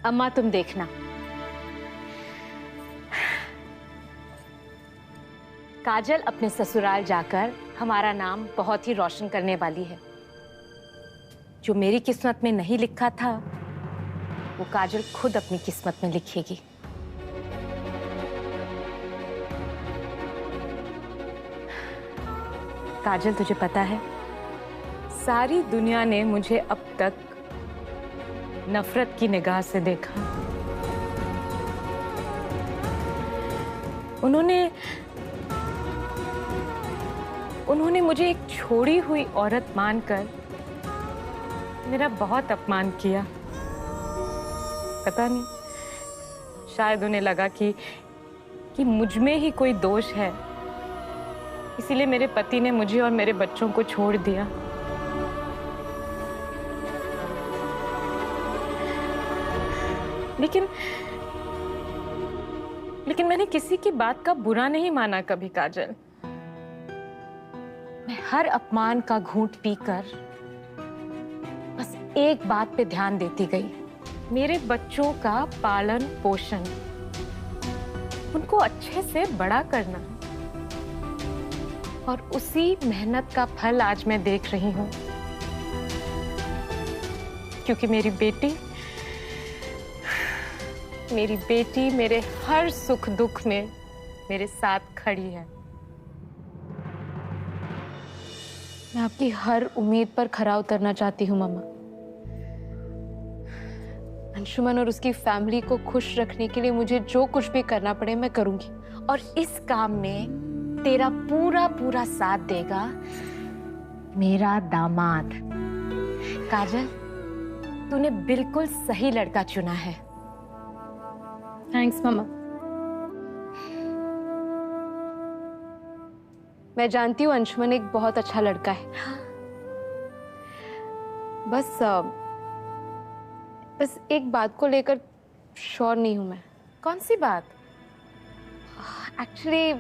अम्मा तुम देखना, काजल अपने ससुराल जाकर हमारा नाम बहुत ही रोशन करने वाली है। जो मेरी किस्मत में नहीं लिखा था वो काजल खुद अपनी किस्मत में लिखेगी। काजल, तुझे पता है, सारी दुनिया ने मुझे अब तक नफरत की निगाह से देखा। उन्होंने मुझे एक छोड़ी हुई औरत मानकर मेरा बहुत अपमान किया। पता नहीं, शायद उन्हें लगा कि मुझ में ही कोई दोष है, इसीलिए मेरे पति ने मुझे और मेरे बच्चों को छोड़ दिया। लेकिन मैंने किसी की बात का बुरा नहीं माना कभी काजल। मैं हर अपमान का घूंट पीकर बस एक बात पे ध्यान देती गई, मेरे बच्चों का पालन पोषण, उनको अच्छे से बड़ा करना। और उसी मेहनत का फल आज मैं देख रही हूं, क्योंकि मेरी बेटी मेरे हर सुख दुख में मेरे साथ खड़ी है। मैं आपकी हर उम्मीद पर खरा उतरना चाहती हूँ मम्मा। अंशुमन और उसकी फैमिली को खुश रखने के लिए मुझे जो कुछ भी करना पड़े मैं करूंगी, और इस काम में तेरा पूरा पूरा साथ देगा मेरा दामाद। काजल, तूने बिल्कुल सही लड़का चुना है। थैंक्स मम्मा। मैं जानती हूँ अंशुमन एक बहुत अच्छा लड़का है। बस एक बात को लेकर श्योर नहीं हूं मैं। कौन सी बात? एक्चुअली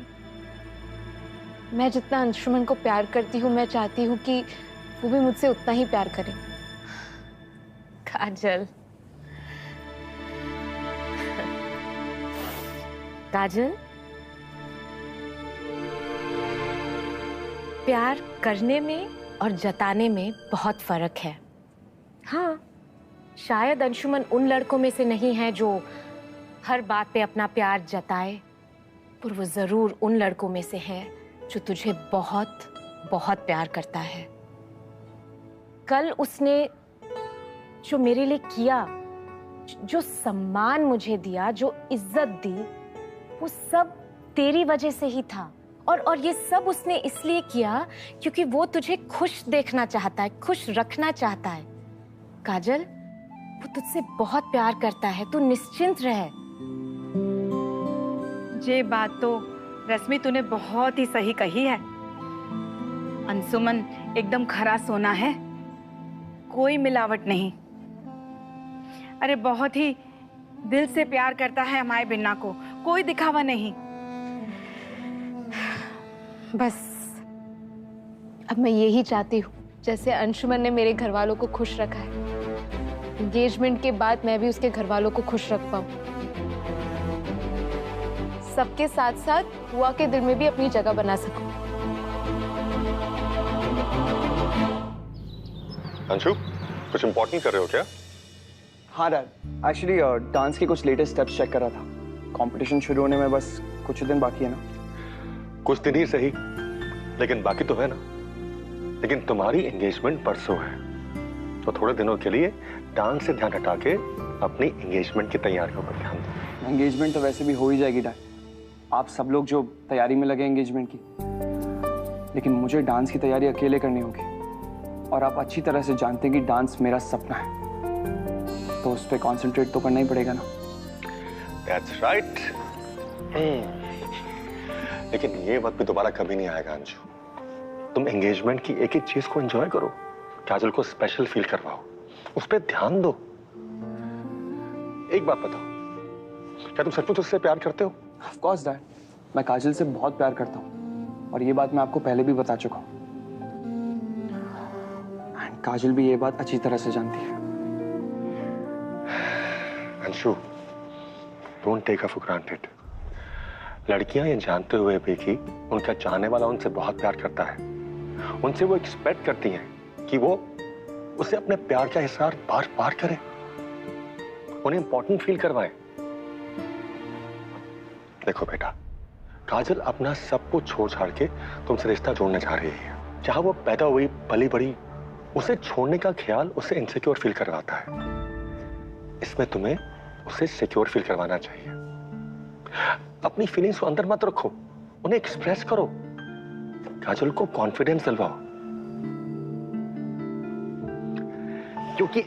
मैं जितना अंशुमन को प्यार करती हूँ, मैं चाहती हूँ कि वो भी मुझसे उतना ही प्यार करे। काजल, काजल, प्यार करने में और जताने में बहुत फर्क है। हाँ, शायद अंशुमन उन लड़कों में से नहीं है जो हर बात पे अपना प्यार जताए, पर वो जरूर उन लड़कों में से है जो तुझे बहुत बहुत प्यार करता है। कल उसने जो मेरे लिए किया, जो सम्मान मुझे दिया, जो इज्जत दी, वो सब तेरी वजह से ही था। और ये सब उसने इसलिए किया क्योंकि वो तुझे खुश देखना चाहता है, खुश रखना चाहता है। काजल, वो तुझसे बहुत प्यार करता है, तू निश्चिंत रह। ये बात तो रश्मि तूने बहुत ही सही कही है। अंशुमन एकदम खरा सोना है, कोई मिलावट नहीं। अरे बहुत ही दिल से प्यार करता है हमारे बिन्ना को, कोई दिखावा नहीं। बस अब मैं यही चाहती हूँ, जैसे अंशुमन ने मेरे घर वालों को खुश रखा है, एंगेजमेंट के बाद मैं भी उसके घर वालों को खुश रख पाऊँ। सबके साथ साथ बुआ के दिल में भी अपनी जगह बना सकूं। अंशु, कुछ इम्पोर्टेंट कर रहे हो क्या? हाँ डैड, एक्चुअली डांस के कुछ लेटेस्ट स्टेप्स चेक कर रहा था। कंपटीशन शुरू होने में बस कुछ दिन बाकी है ना। कुछ दिन ही सही, लेकिन बाकी तो है ना। लेकिन तुम्हारी एंगेजमेंट परसों है, तो थोड़े दिनों के लिए डांस से ध्यान हटा के अपनी एंगेजमेंट की तैयारियों पर ध्यान दो। एंगेजमेंट तो वैसे भी हो ही जाएगी डैड, आप सब लोग जो तैयारी में लगे एंगेजमेंट की, लेकिन मुझे डांस की तैयारी अकेले करनी होगी। और आप अच्छी तरह से जानते हैं कि डांस मेरा सपना है, तो उस पर कॉन्सेंट्रेट तो करना ही पड़ेगा ना। That's right. लेकिन ये वक्त भी दोबारा कभी नहीं आएगा अंशु। तुम एंगेजमेंट की एक एक चीज को एंजॉय करो, काजल को स्पेशल फील करवाओ, उस पर ध्यान दो। एक बात बताओ, क्या तुम सचमुच उससे प्यार करते हो? ऑफ कोर्स डैड, मैं काजल से बहुत प्यार करता हूँ, और ये बात मैं आपको पहले भी बता चुका हूँ। काजल भी ये बात अच्छी तरह से जानती है। Anshu, don't take a for granted. लड़कियां ये जानते हुए भी कि उनका चाहने वाला उनसे बहुत प्यार करता है, उनसे वो एक्सपेक्ट करती हैं कि वो उसे अपने प्यार का इजहार बार बार करे, उन्हें इंपॉर्टेंट फील करवाए। देखो बेटा, काजल अपना सब कुछ छोड़ छाड़ के तुमसे रिश्ता जोड़ने जा रही है। जहां वो पैदा हुई पली बड़ी, उसे छोड़ने का ख्याल उसे इनसिक्योर फील करवाता है। इसमें तुम्हें उसे सिक्योर फील करवाना चाहिए। अपनी फीलिंग्स को अंदर मत रखो, उन्हें एक्सप्रेस करो। काजल को कॉन्फिडेंस दिलवाओ, क्योंकि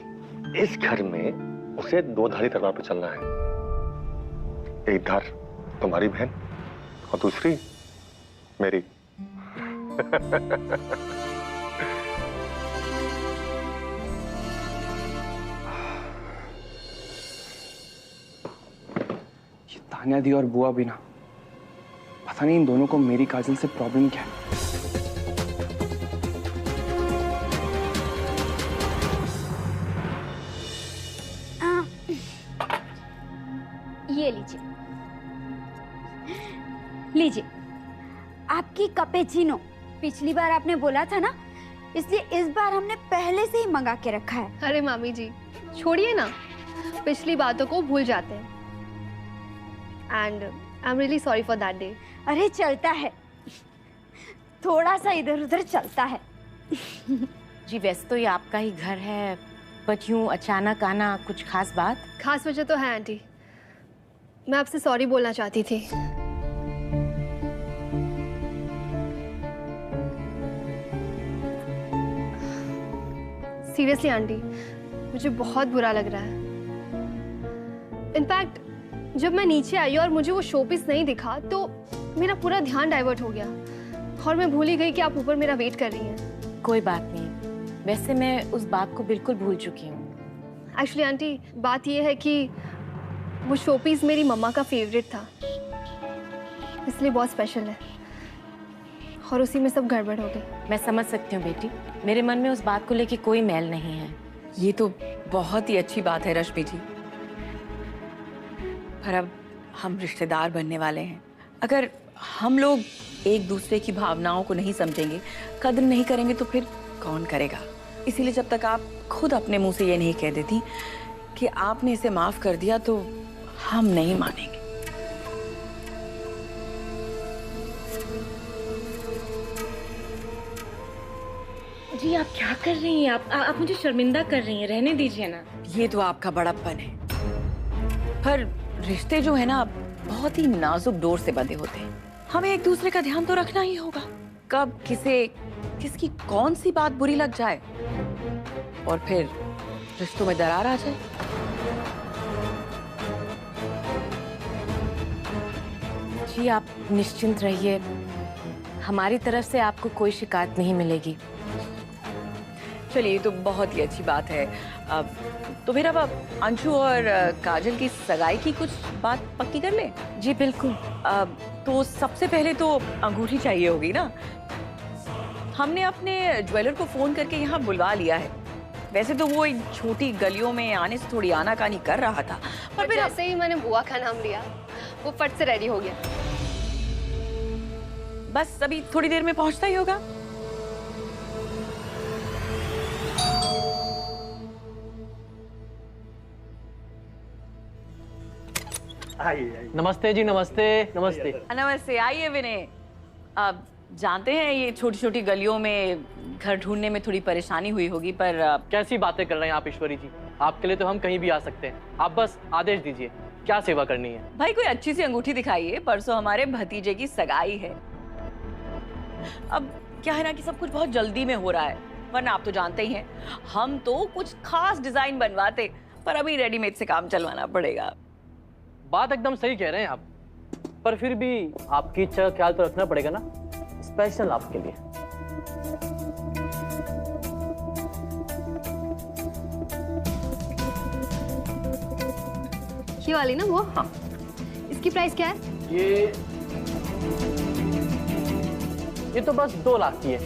इस घर में उसे दो धारी तलवार पर चलना है। एक धार तुम्हारी बहन और दूसरी मेरी। तान्या दी और बुआ भी ना, पता नहीं इन दोनों को मेरी काजल से प्रॉब्लम क्या है। ये लीजिए, लीजिए आपकी कैपेचिनो। पिछली बार आपने बोला था ना, इसलिए इस बार हमने पहले से ही मंगा के रखा है। अरे मामी जी छोड़िए ना, पिछली बातों को भूल जाते हैं। And I am really sorry for that day. अरे चलता है, थोड़ा सा इधर उधर चलता है। जी वैसे तो ये आपका ही घर है, बट यूं अचानक आना, कुछ खास बात? खास वजह तो है आंटी, मैं आपसे सॉरी बोलना चाहती थी। सीरियसली आंटी, मुझे बहुत बुरा लग रहा है। इनफैक्ट जब मैं नीचे आई और मुझे वो शोपीस नहीं दिखा तो मेरा पूरा ध्यान डाइवर्ट हो गया और मैं भूल ही गई कि आप ऊपर मेरा वेट कर रही हैं। कोई बात नहीं, वैसे मैं उस बात को बिल्कुल भूल चुकी हूँ। एक्चुअली आंटी बात ये है कि वो शोपीस मेरी मम्मा का फेवरेट था, इसलिए बहुत स्पेशल है और उसी में सब गड़बड़ हो गई। मैं समझ सकती हूँ बेटी, मेरे मन में उस बात को लेके कोई मैल नहीं है। ये तो बहुत ही अच्छी बात है रश्मि जी, पर अब हम रिश्तेदार बनने वाले हैं। अगर हम लोग एक दूसरे की भावनाओं को नहीं समझेंगे, कदर नहीं करेंगे, तो फिर कौन करेगा? इसीलिए जब तक आप खुद अपने मुंह से ये नहीं कह देती कि आपने इसे माफ कर दिया, तो हम नहीं मानेंगे। जी आप क्या कर रही हैं? आप मुझे शर्मिंदा कर रही हैं, रहने दीजिए ना। ये तो आपका बड़प्पन है, पर रिश्ते जो है ना बहुत ही नाजुक डोर से बंधे होते हैं। हमें एक दूसरे का ध्यान तो रखना ही होगा। कब किसकी कौन सी बात बुरी लग जाए और फिर रिश्तों में दरार आ जाए। जी आप निश्चिंत रहिए, हमारी तरफ से आपको कोई शिकायत नहीं मिलेगी। चलिए, ये तो बहुत ही अच्छी बात है। अब तो फिर अब अंशु और काजल की सगाई की कुछ बात पक्की कर लें। जी बिल्कुल। तो सबसे पहले तो अंगूठी चाहिए होगी ना। हमने अपने ज्वेलर को फोन करके यहाँ बुलवा लिया है। वैसे तो वो इन छोटी गलियों में आने से थोड़ी आनाकानी कर रहा था, पर फिर जैसे ही मैंने बुआ का नाम लिया वो फट से रेडी हो गया। बस अभी थोड़ी देर में पहुंचता ही होगा। नमस्ते जी, नमस्ते नमस्ते। नमस्ते, आइए विनय। अब जानते हैं ये छोटी छोटी गलियों में घर ढूंढने में थोड़ी परेशानी हुई होगी, पर कैसी बातें कर रहे हैं आप ईश्वरी जी? आपके लिए तो हम कहीं भी आ सकते हैं। आप बस आदेश दीजिए, क्या सेवा करनी है? भाई कोई अच्छी सी अंगूठी दिखाइए, परसों हमारे भतीजे की सगाई है। अब क्या है ना कि सब कुछ बहुत जल्दी में हो रहा है, वरना आप तो जानते ही हैं हम तो कुछ खास डिजाइन बनवाते, पर अभी रेडीमेड से काम चलवाना पड़ेगा। बात एकदम सही कह रहे हैं आप, पर फिर भी आपकी इच्छा का ख्याल तो रखना पड़ेगा ना, स्पेशल आपके लिए। ये वाली ना वो? हाँ। इसकी प्राइस क्या है? ये तो बस 2 लाख की है,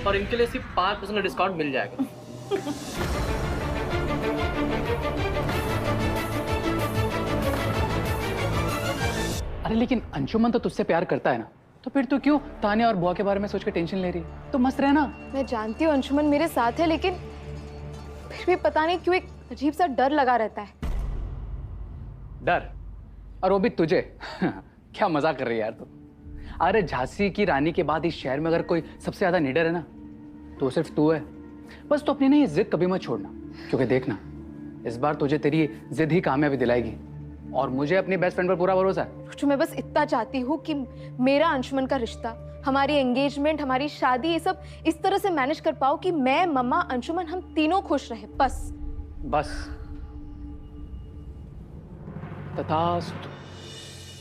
और इनके लिए सिर्फ 5% डिस्काउंट मिल जाएगा। अरे लेकिन अंशुमन तो तुझसे प्यार करता है ना, तो फिर तू क्यों तान्या और बुआ के बारे में सोच के टेंशन ले रही है? तो मस्त रहना। मैं जानती हूँ अंशुमन मेरे साथ है, लेकिन फिर भी पता नहीं क्यों एक अजीब सा डर लगा रहता है। डर? और वो भी तुझे? क्या मजाक कर रही है यार तू। अरे झांसी की रानी के बाद इस शहर में अगर कोई सबसे ज्यादा निडर है ना, तो सिर्फ तू है। बस तो अपनी ना ये जिद कभी मत छोड़ना, क्योंकि देखना इस बार तुझे तेरी जिद ही कामयाबी दिलाएगी, और मुझे अपनी बेस्ट फ्रेंड पर पूरा भरोसा है। जो मैं बस इतना चाहती हूँ कि मेरा अंशुमन का रिश्ता, हमारी एंगेजमेंट, हमारी शादी, ये सब इस तरह से मैनेज कर पाओ कि मैं, मम्मा, अंशुमन, हम तीनों खुश रहे, बस। बस तथास्तु।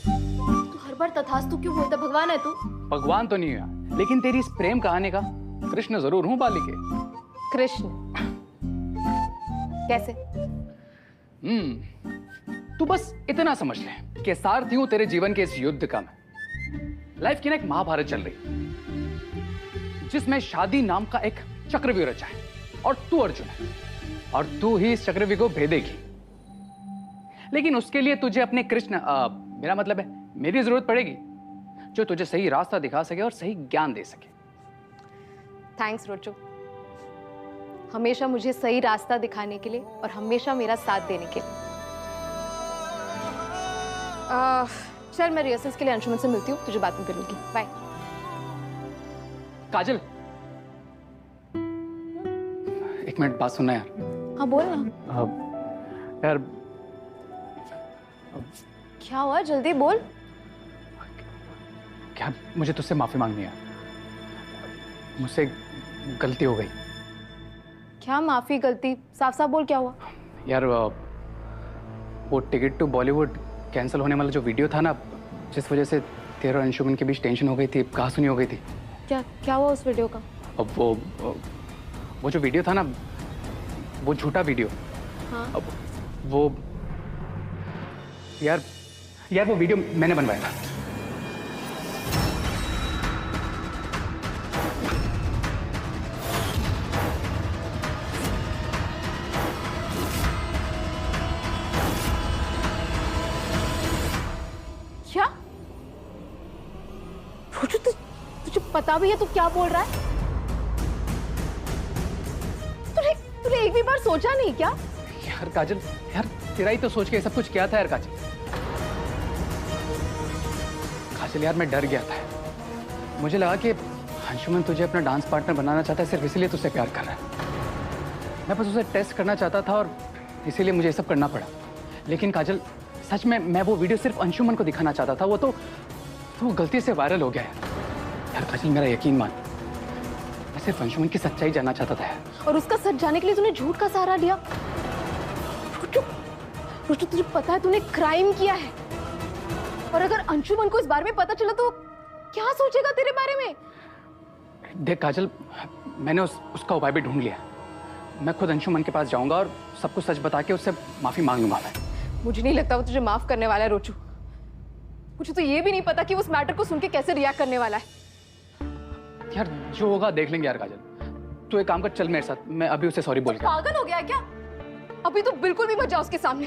तू हर बार तथास्तु क्यों बोलता? भगवान है तू? भगवान तो नहीं है, लेकिन तेरी इस प्रेम कहानी का कृष्ण जरूर हूँ बालिके। कृष्ण? कैसे? तू बस इतना समझ ले कि सारथी हूं तेरे जीवन के इस युद्ध का मैं। लाइफ की ना एक महाभारत चल रही, जिसमें शादी नाम का एक चक्रव्यूह रचा है, और तू अर्जुन है, और तू ही इस चक्रव्यूह को भेदेगी। लेकिन उसके लिए तुझे अपने कृष्ण, मेरा मतलब है मेरी जरूरत पड़ेगी, जो तुझे सही रास्ता दिखा सके और सही ज्ञान दे सके। थैंक्स रोचो, हमेशा मुझे सही रास्ता दिखाने के लिए और हमेशा मेरा साथ देने के लिए। चल मैं रिहर्सल्स के लिए अंशुमन से मिलती हूँ, तुझे बाद में मिलूंगी। बाय। काजल, एक मिनट बात सुनना यार। हाँ बोल ना। यार क्या हुआ, जल्दी बोल। क्या, मुझे तुझसे माफी मांगनी है। मुझसे गलती हो गई। क्या माफी, गलती? साफ साफ बोल, क्या हुआ? यार वो टिकट टू बॉलीवुड कैंसिल होने वाला जो वीडियो था ना, जिस वजह से तेरे और अंशुमन के बीच टेंशन हो गई थी, कहासुनी हो गई थी। क्या क्या हुआ उस वीडियो का? अब वो जो वीडियो था ना, वो झूठा वीडियो। हाँ? अब वो यार वो वीडियो मैंने बनवाया था। क्या? रोजू, तुझे पता भी है तू क्या बोल रहा है? तूने एक भी बार सोचा नहीं क्या? यार काजल, यार तेरा ही तो सोच के सब कुछ किया था यार काजल। काजल यार मैं डर गया था। मुझे लगा कि अंशुमन तुझे अपना डांस पार्टनर बनाना चाहता है, सिर्फ इसीलिए तुझसे प्यार कर रहा है। मैं बस उसे टेस्ट करना चाहता था, और इसीलिए मुझे ये सब करना पड़ा। लेकिन काजल, सच में मैं वो वीडियो सिर्फ अंशुमन को दिखाना चाहता था। वो तो गलती से वायरल हो गया है। यार काजल, मेरा यकीन मान, मैं सिर्फ अंशुमन की सच्चाई जानना चाहता था यार। और उसका सच जानने के लिए तूने झूठ का सहारा लिया? रोजू, तुझे पता है तूने क्राइम किया है, और अगर अंशुमन को इस बारे में पता चला तो क्या सोचेगा तेरे बारे में? देख काजल, मैंने उसका उपाय भी ढूंढ लिया। मैं खुद अंशुमन के पास जाऊंगा और सब कुछ सच बता के उससे माफी मांग लूंगा मैं। मुझे नहीं लगता वो तुझे माफ करने वाला है रोचू। मुझे तो ये भी नहीं पता कि उस मैटर को सुन के कैसे रिएक्ट करने वाला है। यार जो होगा देख लेंगे यार काजल। तू एक काम कर, चल मेरे साथ, मैं अभी उसे सॉरी बोल के। पागल हो गया है क्या? अभी तो बिल्कुल भी मत जा उसके सामने।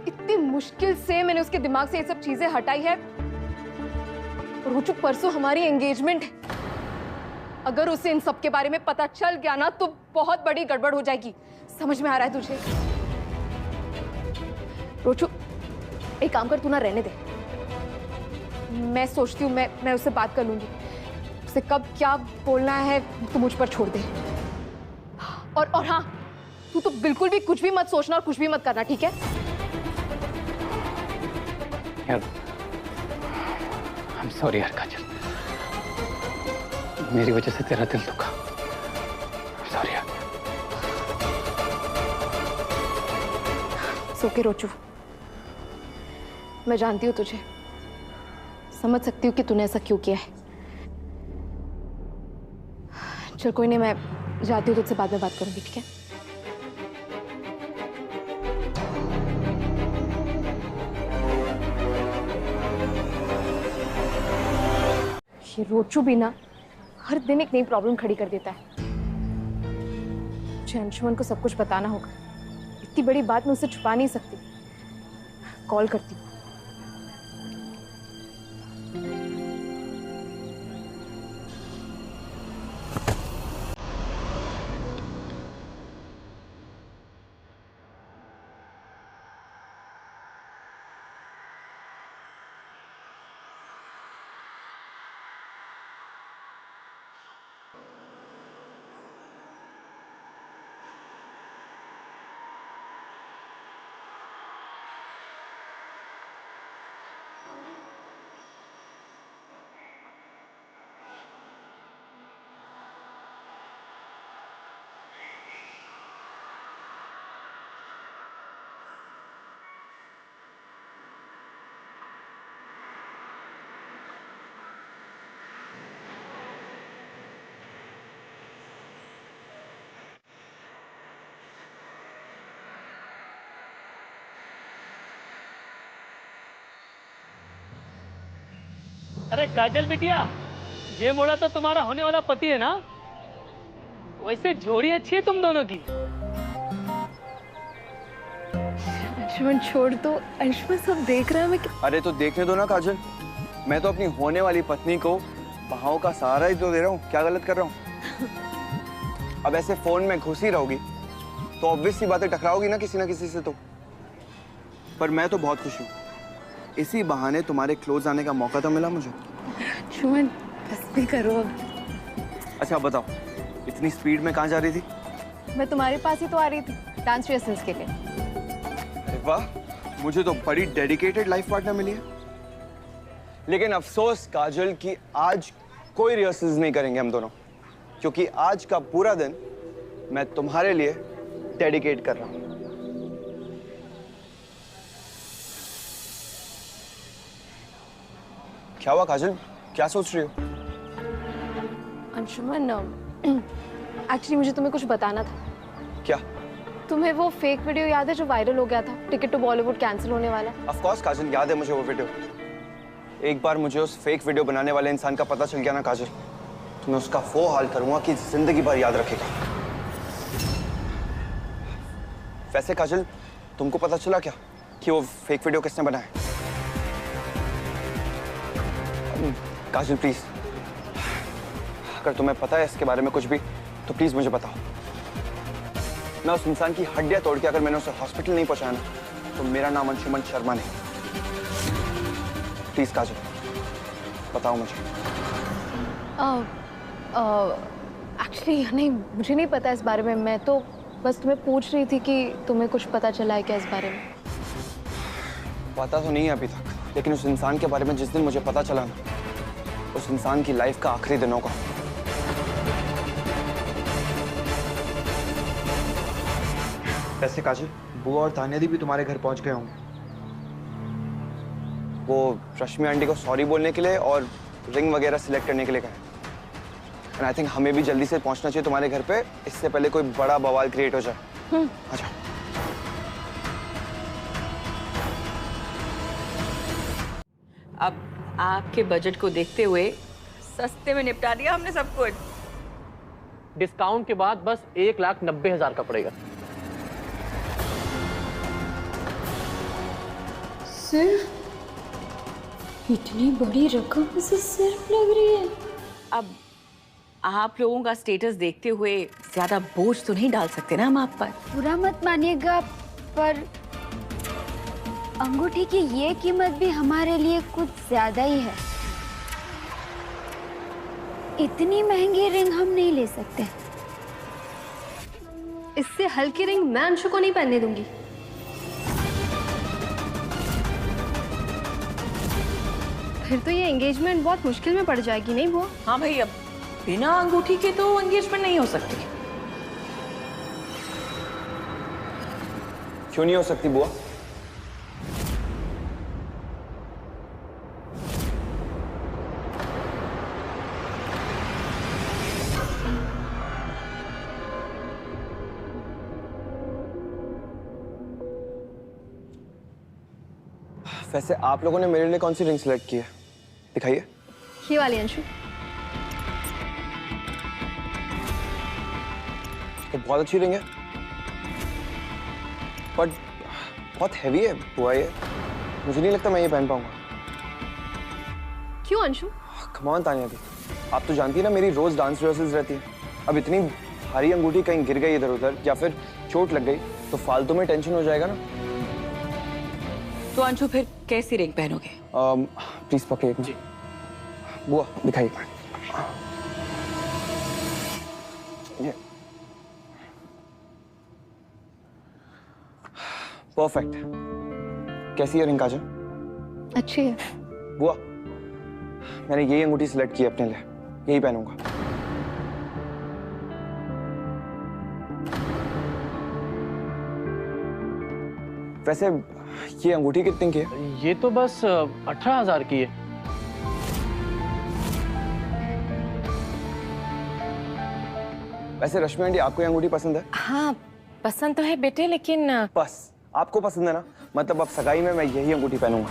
इतनी मुश्किल से मैंने उसके दिमाग से ये सब चीजें हटाई है। रोचू, परसों हमारी एंगेजमेंट है। अगर उसे इन सब के बारे में पता चल गया ना, तो बहुत बड़ी गड़बड़ हो जाएगी। समझ में आ रहा है तुझे? रोचू, एक काम कर, तू ना रहने दे। मैं सोचती हूँ मैं उससे बात कर लूंगी। उसे कब क्या बोलना है तो मुझ पर छोड़ दे। और हाँ, तू तो बिल्कुल भी कुछ भी मत सोचना और कुछ भी मत करना, ठीक है? यार I'm sorry यार काजल, मेरी वजह से तेरा दिल दुखा। सॉरी यार। ओके रोचू, मैं जानती हूँ तुझे, समझ सकती हूँ कि तूने ऐसा क्यों किया है। चल कोई नहीं, मैं जाती हूँ, तुझसे बाद में बात करूंगी, ठीक है? ये रोचू भी ना हर दिन एक नई प्रॉब्लम खड़ी कर देता है। मुझे अंशुमन को सब कुछ बताना होगा। इतनी बड़ी बात मैं उससे छुपा नहीं सकती। कॉल करती हूँ। अरे काजल बिटिया, ये मोड़ा तो तुम्हारा होने वाला पति है ना? वैसे जोड़ी अच्छी है तुम दोनों की। अंशुमन छोड़ दो, अंशुमन सब देख रहा है। मैं अरे तो देखने दो ना काजल, मैं तो अपनी होने वाली पत्नी को बहाव का सहारा ही तो दे रहा हूँ। क्या गलत कर रहा हूँ? अब ऐसे फोन में घुसी रहोगी तो ऑब्वियस सी बातें टकराओगी ना किसी से तो। पर मैं तो बहुत खुश हूँ, इसी बहाने तुम्हारे क्लोज आने का मौका तो मिला मुझे। अंशुमन बस भी करो अब। अच्छा बताओ, इतनी स्पीड में कहाँ जा रही थी? मैं तुम्हारे पास ही तो आ रही थी डांस रिहर्सल्स के लिए। अरे वाह, मुझे तो बड़ी डेडिकेटेड लाइफ पार्टनर मिली है। लेकिन अफसोस काजल कि आज कोई रिहर्सल्स नहीं करेंगे हम दोनों, क्योंकि आज का पूरा दिन मैं तुम्हारे लिए डेडिकेट कर रहा हूँ। क्या हुआ काजल, क्या सोच रही हो? अंशुमन एक्चुअली मुझे तुम्हें कुछ बताना था। क्या? तुम्हें वो फेक वीडियो याद है जो वायरल हो गया था, टिकट टू बॉलीवुड कैंसिल होने वाला? ऑफ कोर्स काजल, याद है मुझे वो वीडियो। एक बार मुझे उस फेक वीडियो बनाने वाले इंसान का पता चल गया ना काजल, तो मैं उसका वो हाल करूंगा कि जिंदगी भर याद रखेगा। वैसे काजल, तुमको पता चला क्या कि वो फेक वीडियो किसने बनाया? काजल प्लीज, अगर तुम्हें पता है इसके बारे में कुछ भी तो प्लीज मुझे बताओ। मैं उस इंसान की हड्डियां तोड़ के अगर मैंने उसे हॉस्पिटल नहीं पहुंचाया ना, तो मेरा नाम अंशुमन शर्मा नहीं। प्लीज काजल, बताओ मुझे। एक्चुअली नहीं, मुझे नहीं पता इस बारे में। मैं तो बस तुम्हें पूछ रही थी कि तुम्हें कुछ पता चला है क्या इस बारे में? पता तो नहीं है अभी तक, लेकिन उस इंसान के बारे में जिस दिन मुझे पता चला ना, उस इंसान की लाइफ का आखिरी दिन होगा। वैसे काजल, बुआ और तान्या दी भी तुम्हारे घर पहुंच गए होंगे। वो रश्मि आंटी को सॉरी बोलने के लिए और रिंग वगैरह सिलेक्ट करने के लिए गए। एंड आई थिंक हमें भी जल्दी से पहुंचना चाहिए तुम्हारे घर पे, इससे पहले कोई बड़ा बवाल क्रिएट हो जाए। अच्छा। अब आपके बजट को देखते हुए सस्ते में निपटा दिया हमने सब कुछ। डिस्काउंट के बाद बस 1,90,000 का पड़ेगा। सिर्फ इतनी बड़ी रकम मुझे सिर्फ लग रही है। अब आप लोगों का स्टेटस देखते हुए ज्यादा बोझ तो नहीं डाल सकते ना हम आप पर। बुरा मत मानिएगा, पर अंगूठी की ये कीमत भी हमारे लिए कुछ ज्यादा ही है। इतनी महंगी रिंग हम नहीं ले सकते। इससे हल्की रिंग मैं अंशु को नहीं पहनने दूंगी। फिर तो ये एंगेजमेंट बहुत मुश्किल में पड़ जाएगी, नहीं बुआ? हाँ भाई, अब बिना अंगूठी के तो एंगेजमेंट नहीं हो सकती। क्यों नहीं हो सकती बुआ? वैसे आप लोगों ने मेरे लिए कौन सी रिंग सिलेक्ट की है, दिखाइए। ये वाली अंशु। तो बहुत अच्छी रिंग है, बट बहुत हैवी है बुआ ये। मुझे नहीं लगता मैं ये पहन पाऊंगा। क्यों अंशु? कम ऑन तानिया दी, आप तो जानती है ना मेरी रोज डांस रिहर्सल्स रहती है। अब इतनी भारी अंगूठी कहीं गिर गई इधर उधर या फिर चोट लग गई तो फालतू में टेंशन हो जाएगा ना। तो अंशु फिर कैसी रिंग पहनोगे? प्लीज पकड़िए जी। बुआ दिखाइए। ये परफेक्ट। कैसी है रिंग काजल? अच्छी है। बुआ मैंने यही अंगूठी सिलेक्ट की अपने लिए, यही पहनूंगा। वैसे ये अंगूठी कितने की है? ये तो बस 18,000 की है। वैसे रश्मि आंटी आपको ये अंगूठी पसंद है? हाँ पसंद तो है बेटे, लेकिन बस आपको पसंद है ना, मतलब अब सगाई में मैं यही अंगूठी पहनूंगा।